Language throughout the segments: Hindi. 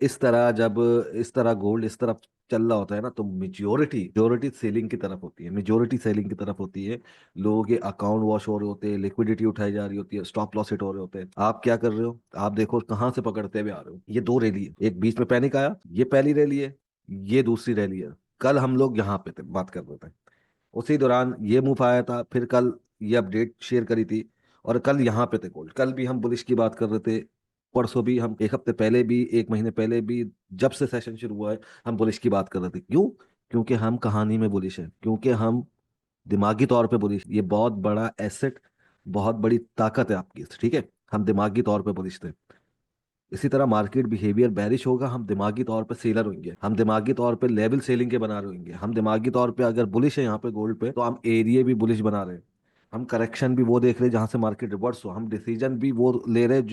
इस तरह जब इस तरह गोल्ड इस तरफ चल रहा होता है ना, तो मेजोरिटी मेजोरिटी सेलिंग की तरफ होती है, मेजोरिटी सेलिंग की तरफ होती है। लोगों के अकाउंट वॉश हो रहे होते हैं, लिक्विडिटी उठाई जा रही होती है, स्टॉप लॉस हिट हो रहे होते हैं। आप क्या कर रहे हो? आप देखो कहाँ से पकड़ते हुए आ रहे हो। ये दो रैली है, एक बीच में पैनिक आया, ये पहली रैली है, ये दूसरी रैली है। कल हम लोग यहाँ पे थे, बात कर रहे थे, उसी दौरान ये मूव आया था, फिर कल ये अपडेट शेयर करी थी, और कल यहाँ पे थे गोल्ड। कल भी हम बुलिश की बात कर रहे थे, परसों भी, हम एक हफ्ते पहले भी, एक महीने पहले भी, जब से सेशन शुरू हुआ है हम बुलिश की बात कर रहे थे। क्यों? क्योंकि हम कहानी में बुलिश है, क्योंकि हम दिमागी तौर पे बुलिश। ये बहुत बड़ा एसेट, बहुत बड़ी ताकत है आपकी, ठीक है। हम दिमागी तौर पे बुलिश थे। इसी तरह मार्केट बिहेवियर बैरिश होगा, हम दिमागी तौर पे सेलर होंगे, हम दिमागी तौर पे लेवल सेलिंग के बना रहे होंगे, हम दिमागी तौर पे अगर बुलिश है यहाँ पे गोल्ड पे, तो हम एरिया भी बुलिश बना रहे हैं। हम करेक्शन भी वो देख रहे हैं जहां से मार्केट रिवर्स हो, हम डिसीजन भी वो ले रहे हैं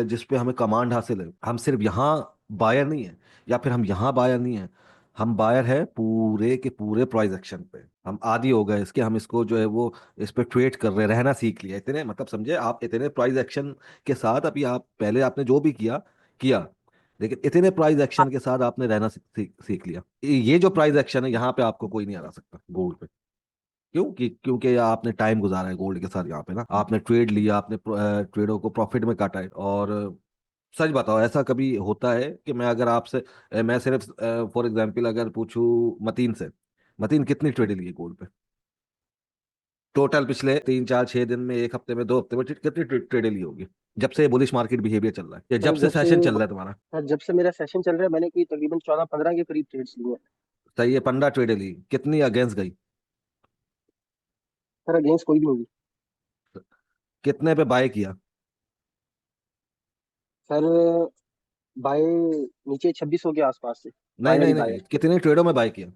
जिस पे हमें कमांड हासिल है। हम सिर्फ यहाँ बायर नहीं है, या फिर हम यहाँ बायर नहीं है, हम बायर है पूरे के पूरे प्राइस एक्शन पे। हम आदी हो गए इसके, हम इसको जो है वो इस पे ट्रेड कर रहे हैं, रहना सीख लिया इतने, मतलब समझे आप, इतने प्राइस एक्शन के साथ। अभी आप पहले आपने जो भी किया किया, लेकिन इतने प्राइस एक्शन के साथ आपने रहना सीख लिया। ये जो प्राइस एक्शन है यहाँ पे आपको कोई नहीं हरा सकता गोल्ड पे। क्यों? क्योंकि आपने टाइम गुजारा है गोल्ड के साथ यहाँ पे ना, आपने ट्रेड लिया, आपने ट्रेडों को प्रॉफिट में काटा है। और सच बताओ, ऐसा कभी होता है कि मैं अगर आपसे मैं सिर्फ फॉर एग्जांपल अगर पूछूं मतीन से, मतीन कितनी ट्रेड ली है गोल्ड पे टोटल पिछले 3 4 6 दिन में, एक हफ्ते में, 2 हफ्ते में, कितनी ट्रेड ली होगी जब से बुलिश मार्केट बिहेवियर चल रहा है, या जब सर से जब से सेशन चल रहा है तुम्हारा? सर जब से मेरा सेशन चल रहा है मैंने कोई तकरीबन 14-15 के करीब ट्रेड्स लिए हैं। सही है, 15 ट्रेड ली, कितनी अगेंस्ट गई? सर अगेंस्ट कोई भी नहीं। कितने पे बाय किया? सर बाय नीचे 2600 के आसपास से नहीं नहीं फाइनली बाय। नहीं, कितने ट्रेडों में बाय किया?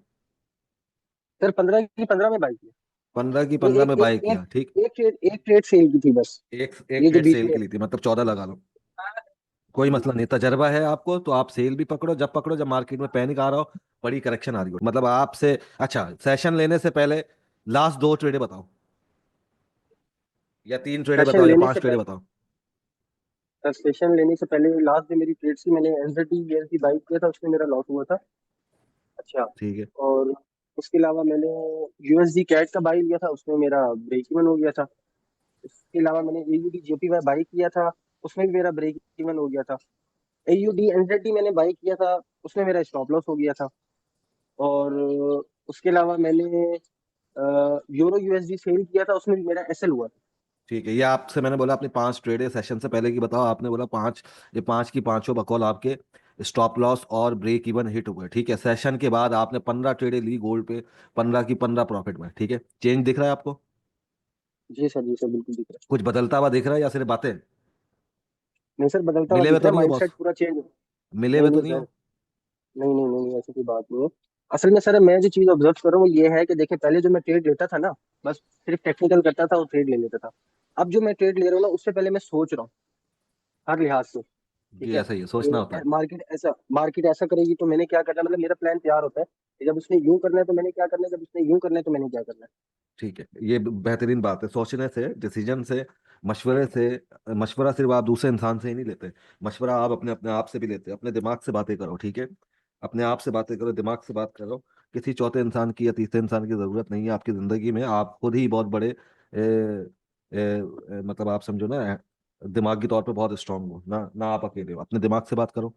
सर 15 की 15 में बाय किया। 15 की 15 एक में एक बाय एक किया, ठीक। एक ट्रेड सेल की थी बस। एक ये जो ट्रेड बीच सेल में। की ली थी, मतलब 14 लगा लो। कोई मसला नहीं, तजर्बा है आपको तो आप सेल भी पकड़ो, जब पकड़ो जब मार्केट में पैनिक आ रहा हो, बड़ी करेक्शन आ रही हो, मतलब आपसे। अच्छा, सेशन लेने से पहले लास्ट 2 ट्रेडे बताओ, या 3 ट्रेडे सेशन बताओ, या लेने पांच से ट्रेडे पहले बताओ। सर सेशन लेने से पहले लास्ट जो मेरी ट्रेड थी मैंने एनजेडी यूएसडी बाई किया था, उसमें मेरा लॉस हुआ था। अच्छा। ठीक है। और उसके अलावा मैंने यूएसडी कैट का बाई लिया था, उसमें मेरा ब्रेक इवन हो गया था। इसके अलावा मैंने एयूडी जेपीवाई बाई किया था, उसमें भी मेरा ब्रेक इवन हो गया था। एयूडी एनजेडी मैंने बाई किया था, उसमें मेरा स्टॉप लॉस हो गया था। और उसके अलावा मैंने यूरो यूएसडी सेल किया था, उसमें भी मेरा एसएल हुआ था। ठीक है, ये आपसे मैंने बोला अपनी 5 ट्रेडे सेशन से पहले की बताओ, आपने बोला पांच। ये पांच की पांचों बकौल आपके स्टॉप लॉस और ब्रेक इवन हिट हुए, ठीक है। सेशन के बाद आपने 15 ट्रेडे ली गोल्ड पे, 15 की 15 प्रॉफिट में, ठीक है। चेंज दिख रहा है आपको? जी सर बिल्कुल दिख रहा कुछ बदलता हुआ दिख रहा है या सिर्फ बातें? है। नहीं सर बदलता हुआ मिले हुए दिख तो रहा है, नहीं हो बॉस? माइंडसेट पूरा चेंज। मिले नहीं हुए तो नहीं नहीं सर। हो? नहीं ऐसी कोई बात नहीं है। असल में सर मैं जो चीज ऑब्जर्व कर रहा हूँ वो ये है कि देखिए पहले जो मैं ट्रेड लेता था ना, बस सिर्फ टेक्निकल करता था और ट्रेड ले लेता था। अब जो मैं ट्रेड ले रहा हूँ ना उससे पहले मैं सोच रहा हूँ हर लिहाज से। ठीक जी, है ऐसा ही है, सोचना होता कि है। मार्केट ऐसा करेगी तो मैंने क्या करना है, मतलब मेरा प्लान तैयार होता है कि जब उसने यूं करना है तो मैंने क्या करना है, जब उसने यूं करना है तो मैंने क्या करना है। ठीक है, ये बेहतरीन बात है, सोचने से, डिसीजन से, मशवरे से। मशवरा सिर्फ आप दूसरे इंसान से ही नहीं लेते, मशवरा आप अपने अपने आप से भी लेते हैं। अपने दिमाग से बातें करो, ठीक है। अपने आप से बातें करो, दिमाग से बात करो। किसी चौथे इंसान की या तीसरे इंसान की जरूरत नहीं है आपकी जिंदगी में। आप खुद ही बहुत बड़े मतलब आप समझो ना, दिमागी तौर पे बहुत स्ट्रांग हो ना, ना आप अकेले हो। अपने दिमाग से बात करो,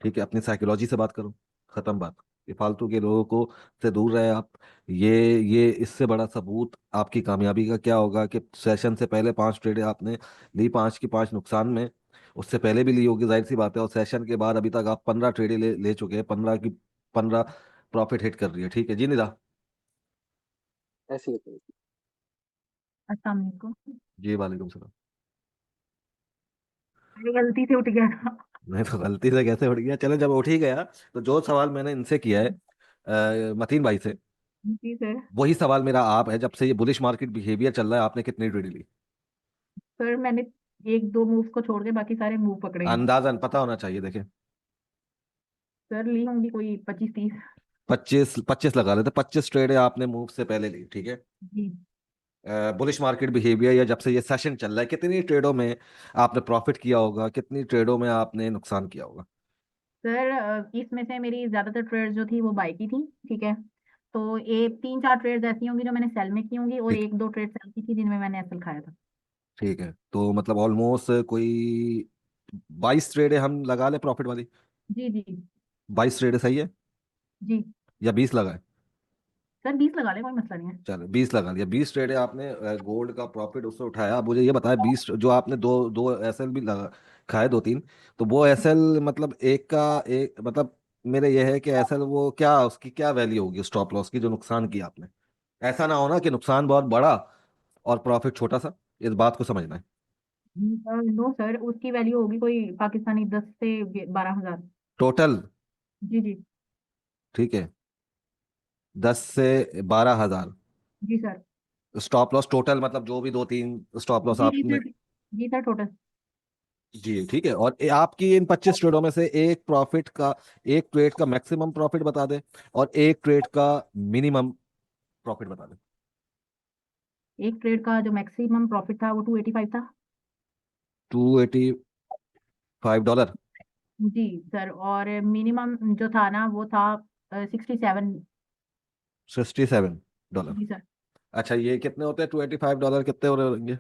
ठीक है, अपनी साइकोलॉजी से बात करो, खत्म बात। ये फालतू के लोगों को से दूर रहे आप। ये इससे बड़ा सबूत आपकी कामयाबी का क्या होगा कि सेशन से पहले 5 ट्रेडें आपने ली, 5 की 5 नुकसान में। उससे पहले भी ली होगी, जाहिर सी बात है। और सेशन के बाद अभी तक आप 15 ट्रेडें ले चुके हैं, 15 की 15 प्रॉफिट हिट कर रही है, ठीक है जी निदा? ऐसे ही होता है। अस्सलाम वालेकुम। जी वालेकुम सलाम। अरे गलती से उठ गया था। नहीं तो गलती से कैसे उठ गया? चलो, जब उठ ही गया तो जो सवाल मैंने इनसे किया है, मतीन भाई से, जी सर। वही सवाल मेरा आप है। जब से ये बुलिश मार्केट बिहेवियर चल रहा है, आपने कितनी ट्रेड ली? सर मैंने एक दो मूव को छोड़ के बाकी सारे मूव पकड़े हैं। अंदाजन पता होना चाहिए, देखें। सर ली होंगी कोई 25-30। 25 25 लगा लेते, 25 ट्रेड आपने मूव से पहले ली, ठीक है। जी। बुलिश मार्केट बिहेवियर, या जब से ये सेशन चल रहा है, कितनी ट्रेडों में आपने प्रॉफिट किया होगा, कितनी ट्रेडों में आपने नुकसान किया होगा? सर इसमें से मेरी ज्यादातर ट्रेड जो थी वो बाई की थी, ठीक है। तो एक 3-4 ट्रेड्स ऐसी होंगी जो मैंने सेल में की होंगी, और ठीक, 1-2 ट्रेड सेल की थी जिनमें मैंने एसएल खाया था। ठीक है, तो मतलब ऑलमोस्ट कोई 22 ट्रेड हम लगा ले प्रॉफिट वाली। जी जी। 22 ट्रेड सही है, जी या 20 लगाए? सर 20 लगा ले, कोई मसला नहीं है। चलो 20 लगा लिया। 20 ट्रेड है आपने गोल्ड का प्रॉफिट उससे उठाया। अब मुझे ये बताया, 20 जो आपने दो दो एसएल भी लगा खाए, दो तीन, तो वो एसएल मतलब एक का एक मतलब, मेरे ये है कि एसएल वो क्या, उसकी क्या वैल्यू होगी स्टॉप लॉस की जो नुकसान किया आपने? ऐसा ना हो ना कि नुकसान बहुत बड़ा और प्रॉफिट छोटा सा, इस बात को समझना है। नो सर, उसकी वैल्यू होगी कोई पाकिस्तानी 10 से 12 हजार। टोटल? जी जी। ठीक है, 10 से 12 हजार जी सर। स्टॉप लॉस टोटल, मतलब जो भी दो तीन स्टॉप लॉस जी जी आपने। सर। जी सर, टोटल। जी ठीक है, और आपकी इन 25 ट्रेडों में से एक ट्रेड का मैक्सिमम प्रॉफिट बता दे, और एक ट्रेड का मिनिमम प्रॉफिट बता दे। एक ट्रेड का जो मैक्सिमम प्रॉफिट था वो 285 था। $285? जी सर, और मिनिमम जो था ना वो था 67। $67? जी सर। अच्छा, ये कितने होते हैं $285, कितने हो रहे होंगे?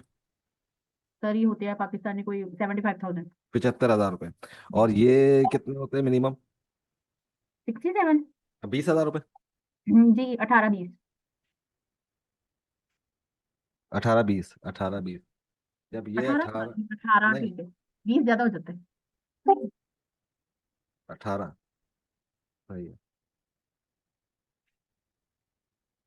सर ये होते हैं पाकिस्तानी कोई 75,000। $75,000। जी। और ये कितने होते हैं मिनिमम? 67। $20,000? जी 18-20। 18-20, 18-20, जब ये 18, 18, 18 नहीं, ठीक है। 20 ज्यादा हो जाता है। 18 सही है,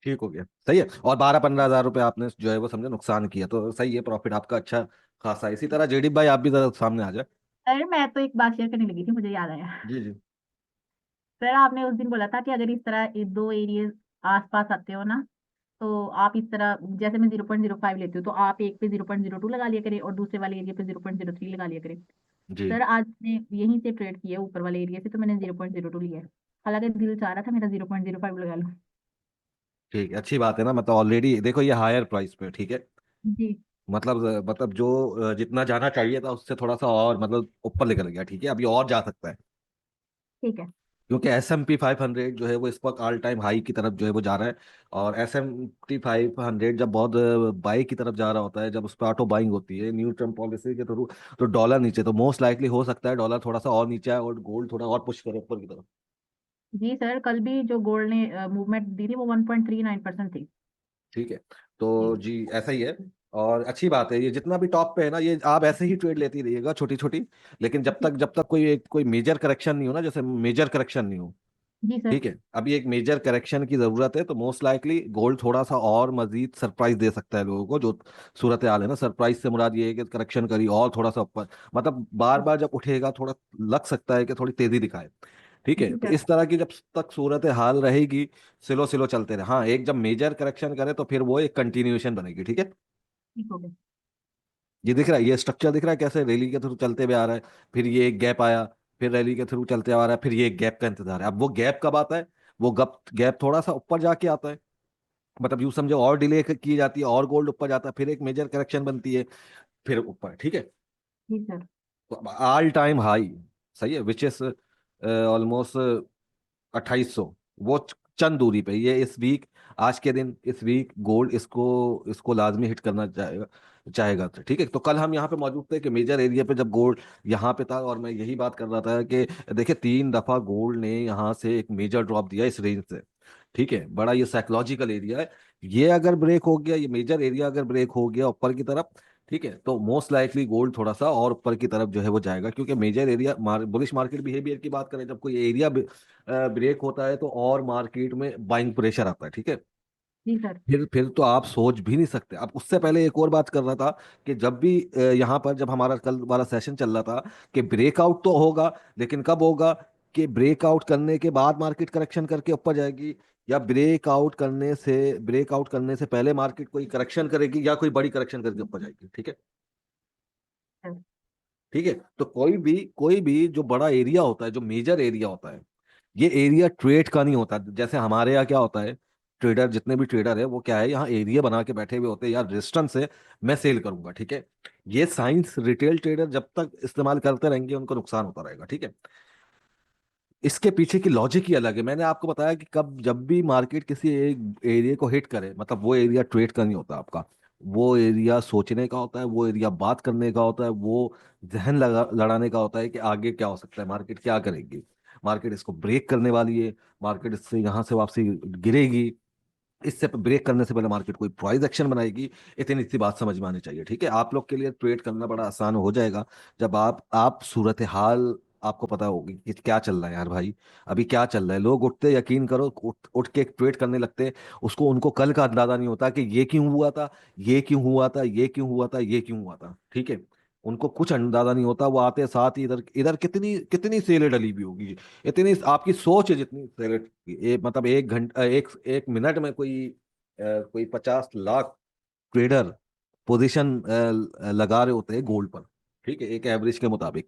ठीक हो गया, सही है। और 12-15 हजार रुपये आपने जो है वो समझे नुकसान किया, तो सही है, प्रॉफिट आपका अच्छा खासा है। इसी तरह जेडी भाई आप भी जरा सामने आ जाए। अरे मैं तो एक बात शेयर करने लगी थी, मुझे याद आया। जी जी। सर आपने उस दिन बोला था कि अगर इस तरह ये दो एरिया आसपास आते हो ना, तो आप इस तरह, जैसे मैं 0.05 लेती हूँ तो आप एक पे 0.02 लगा लिया करें और दूसरे वाले एरिया पे 0.03 लगा लिया करें। जी सर आज मैंने यहीं से ट्रेड किया ऊपर वाले एरिया से, तो मैंने 0.02 लिया है। हालांकि दिल चाह रहा था मेरा 0.05 लगा लूं। ठीक है, अच्छी बात है ना, मतलब ऑलरेडी देखो ये हायर प्राइस पे, ठीक है, जी। मतलब जो जितना जाना चाहिए था उससे थोड़ा सा और मतलब ऊपर निकल गया, ठीक है, अभी और जा सकता है। ठीक है। क्योंकि S&P 500 जो है वो इस वक्त ऑल टाइम हाई की तरफ जो है वो जा रहा है। और S&P 500 जब बहुत बाई की तरफ जा रहा होता है, जब उस पर ऑटो बाइंग होती है न्यू टर्म पॉलिसी के थ्रू, तो डॉलर नीचे, तो मोस्ट लाइकली हो सकता है डॉलर थोड़ा सा और नीचे आए और गोल्ड थोड़ा और पुश करे ऊपर की तरफ। जी सर, कल भी जो गोल्ड ने मूवमेंट दी थी वो 1.39% थी। ठीक है, जी। तो जी ऐसा ही है। और अच्छी बात है, ये जितना भी टॉप पे है ना, ये आप ऐसे ही ट्रेड लेती रहिएगा छोटी छोटी, लेकिन जब तक कोई मेजर करेक्शन नहीं हो ना, जैसे मेजर करेक्शन नहीं हो, जी सर। ठीक है, अभी एक मेजर करेक्शन की जरूरत है, तो मोस्ट लाइकली गोल्ड थोड़ा सा और मजीद सरप्राइज दे सकता है लोगों को, जो सूरत हाल है ना, सरप्राइज से मुराद ये है कि करेक्शन करी और थोड़ा सा ऊपर, मतलब बार बार जब उठेगा थोड़ा लग सकता है कि थोड़ी तेजी दिखाए। ठीक है, जी तो सर। इस तरह की जब तक सूरत हाल रहेगी, स्लो स्लो चलते रहे, हाँ, एक जब मेजर करेक्शन करे तो फिर वो एक कंटिन्यूएशन बनेगी, ठीक है। ठीक हो गया। ये दिख रहा है, ये स्ट्रक्चर दिख रहा है कैसे रैली के थ्रू चलते हुए आ रहा है, फिर ये एक गैप आया, फिर रैली के थ्रू चलते आ रहा है, फिर ये एक गैप का इंतजार है। अब वो गैप कब आता है? वो गप गैप थोड़ा सा ऊपर जाके आता है, मतलब यूं समझो और डिले की जाती है और गोल्ड ऊपर जाता है, फिर एक मेजर करेक्शन बनती है, फिर ऊपर, ठीक है। जी सर। तो ऑल टाइम हाई, सही है, विच इज ऑलमोस्ट 2800, वो चंद दूरी पे ये इस वीक, आज के दिन इस वीक गोल्ड इसको इसको लाजमी हिट करना चाहेगा चाहेगा, तो ठीक है। तो कल हम यहाँ पे मौजूद थे कि मेजर एरिया पे जब गोल्ड यहाँ पे था, और मैं यही बात कर रहा था कि देखिए 3 दफा गोल्ड ने यहाँ से एक मेजर ड्रॉप दिया इस रेंज से, ठीक है, बड़ा ये साइकोलॉजिकल एरिया है। ये अगर ब्रेक हो गया, ये मेजर एरिया अगर ब्रेक हो गया ऊपर की तरफ, ठीक है, तो मोस्ट लाइकली गोल्ड थोड़ा सा और ऊपर की तरफ जो है वो जाएगा, क्योंकि major area bullish market behaviour की बात करें, जब कोई एरिया ब्रेक होता है तो और मार्केट में बाइंग प्रेशर आता है, ठीक है। जी सर। फिर तो आप सोच भी नहीं सकते। अब उससे पहले एक और बात कर रहा था कि जब भी यहाँ पर जब हमारा कल वाला सेशन चल रहा था कि ब्रेकआउट तो होगा, लेकिन कब होगा? कि ब्रेकआउट करने के बाद मार्केट करेक्शन करके ऊपर जाएगी, या ब्रेकआउट करने से पहले मार्केट कोई करेक्शन करेगी, या कोई बड़ी करेक्शन करके ऊपर जाएगी, ठीक है। सर। ठीक है, तो कोई भी जो बड़ा एरिया होता है, जो मेजर एरिया होता है, ये एरिया ट्रेड का नहीं होता। जैसे हमारे यहाँ क्या होता है, ट्रेडर जितने भी ट्रेडर है वो क्या है, यहाँ एरिया बना के बैठे हुए होते हैं, यार रेजिस्टेंस से मैं सेल करूंगा, ठीक है। ये साइंस रिटेल ट्रेडर जब तक इस्तेमाल करते रहेंगे उनको नुकसान होता रहेगा, ठीक है। इसके पीछे की लॉजिक ही अलग है। मैंने आपको बताया कि कब जब भी मार्केट किसी एक एरिया को हिट करे, मतलब वो एरिया ट्रेड का नहीं होता आपका, वो एरिया सोचने का होता है, वो एरिया बात करने का होता है, वो जहन लड़ाने का होता है कि आगे क्या हो सकता है, मार्केट क्या करेगी, मार्केट इसको ब्रेक करने वाली है, मार्केट इससे यहाँ से वापसी गिरेगी, इससे ब्रेक करने से पहले मार्केट कोई प्राइस एक्शन बनाएगी। इतनी सी बात समझ में आनी चाहिए, ठीक है। आप लोग के लिए ट्रेड करना बड़ा आसान हो जाएगा जब आप सूरत हाल आपको पता होगी कि क्या चल रहा है यार भाई, अभी क्या चल रहा है। लोग उठते, यकीन करो, उठ के ट्रेड करने लगते, उसको उनको कल का अंदाजा नहीं होता कि ये क्यों हुआ था, ये क्यों हुआ था, ये क्यों हुआ था, ये क्यों हुआ था, ठीक है। उनको कुछ अंदाजा नहीं होता, वो आते साथ ही इधर इधर कितनी कितनी सेलें डली हुई होगी, इतनी आपकी सोच है जितनी सेलेक्ट, मतलब एक घंटा, एक मिनट में कोई 50 लाख ट्रेडर पोजीशन लगा रहे होते हैं गोल्ड पर, ठीक है, एक एवरेज के मुताबिक,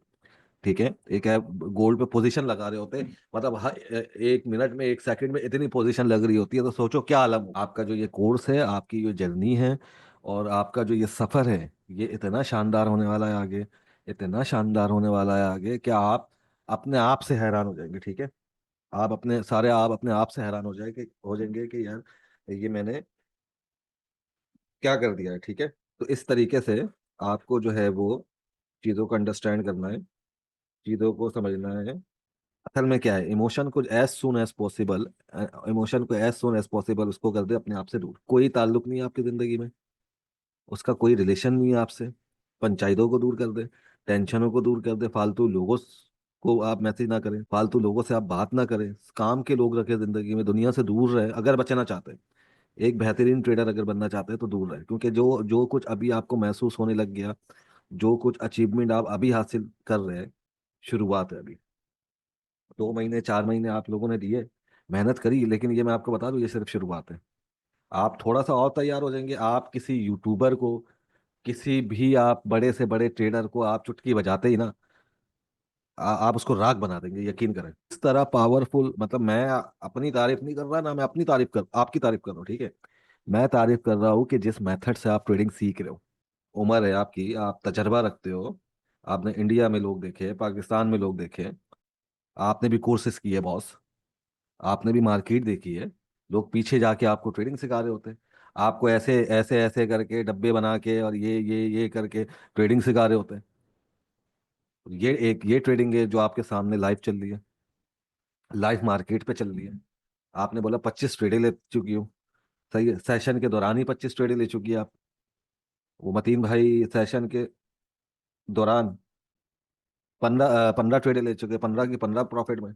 ठीक है, गोल्ड पे पोजीशन लगा रहे होते हैं, मतलब हर एक मिनट में, एक सेकंड में इतनी पोजीशन लग रही होती है। तो सोचो क्या आलम हो। आपका जो ये कोर्स है, आपकी जो जर्नी है, और आपका जो ये सफर है, ये इतना शानदार होने वाला है आगे, इतना शानदार होने वाला है आगे कि आप अपने आप से हैरान हो जाएंगे, ठीक है। आप अपने आप से हैरान हो जाएंगे कि यार ये मैंने क्या कर दिया है, ठीक है। तो इस तरीके से आपको जो है वो चीज़ों को अंडरस्टैंड करना है, चीज़ों को समझना है। असल में क्या है, इमोशन को एज सुन एज पॉसिबल उसको कर दे अपने आप से दूर। कोई ताल्लुक नहीं है आपकी ज़िंदगी में, उसका कोई रिलेशन नहीं है आपसे। पंचायतों को दूर कर दे, टेंशनों को दूर कर दे, फालतू लोगों को आप मैसेज ना करें, फालतू लोगों से आप बात ना करें, काम के लोग रखें ज़िंदगी में, दुनिया से दूर रहे अगर बचना चाहते हैं। एक बेहतरीन ट्रेडर अगर बनना चाहते हैं तो दूर रहे, क्योंकि जो जो कुछ अभी आपको महसूस होने लग गया, जो कुछ अचीवमेंट आप अभी हासिल कर रहे हैं, शुरुआत है अभी। 2 महीने 4 महीने आप लोगों ने दिए, मेहनत करी, लेकिन ये मैं आपको बता दूं, ये सिर्फ शुरुआत है। आप थोड़ा सा और तैयार हो जाएंगे, आप किसी यूट्यूबर को, किसी भी आप बड़े से बड़े ट्रेडर को आप चुटकी बजाते ही ना, आप उसको राग बना देंगे, यकीन करें। इस तरह पावरफुल, मतलब मैं अपनी तारीफ नहीं कर रहा ना, मैं अपनी तारीफ कर आपकी तारीफ कर रहा हूँ, ठीक है। मैं तारीफ कर रहा हूँ कि जिस मेथड से आप ट्रेडिंग सीख रहे हो, उम्र है आपकी, आप तजर्बा रखते हो, आपने इंडिया में लोग देखे, पाकिस्तान में लोग देखे, आपने भी कोर्सेज किए बॉस, आपने भी मार्केट देखी है। लोग पीछे जाके आपको ट्रेडिंग सिखा रहे होते हैं, आपको ऐसे ऐसे ऐसे करके डब्बे बना के और ये करके ट्रेडिंग सिखा रहे होते हैं। ये ट्रेडिंग है जो आपके सामने लाइव चल रही है, लाइव मार्केट पे चल रही है। आपने बोला 25 ट्रेडें ले चुकी हूँ, सही है, सेशन के दौरान ही 25 ट्रेडें ले चुकी है आप। वो मतीन भाई सेशन के दौरान 15 ट्रेडें ले चुके, 15 की 15 प्रॉफिट में।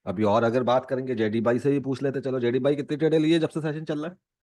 अभी और अगर बात करेंगे, जेडी भाई से भी पूछ लेते, चलो जेडी भाई कितनी ट्रेडें लिए जब से सेशन चल रहा है।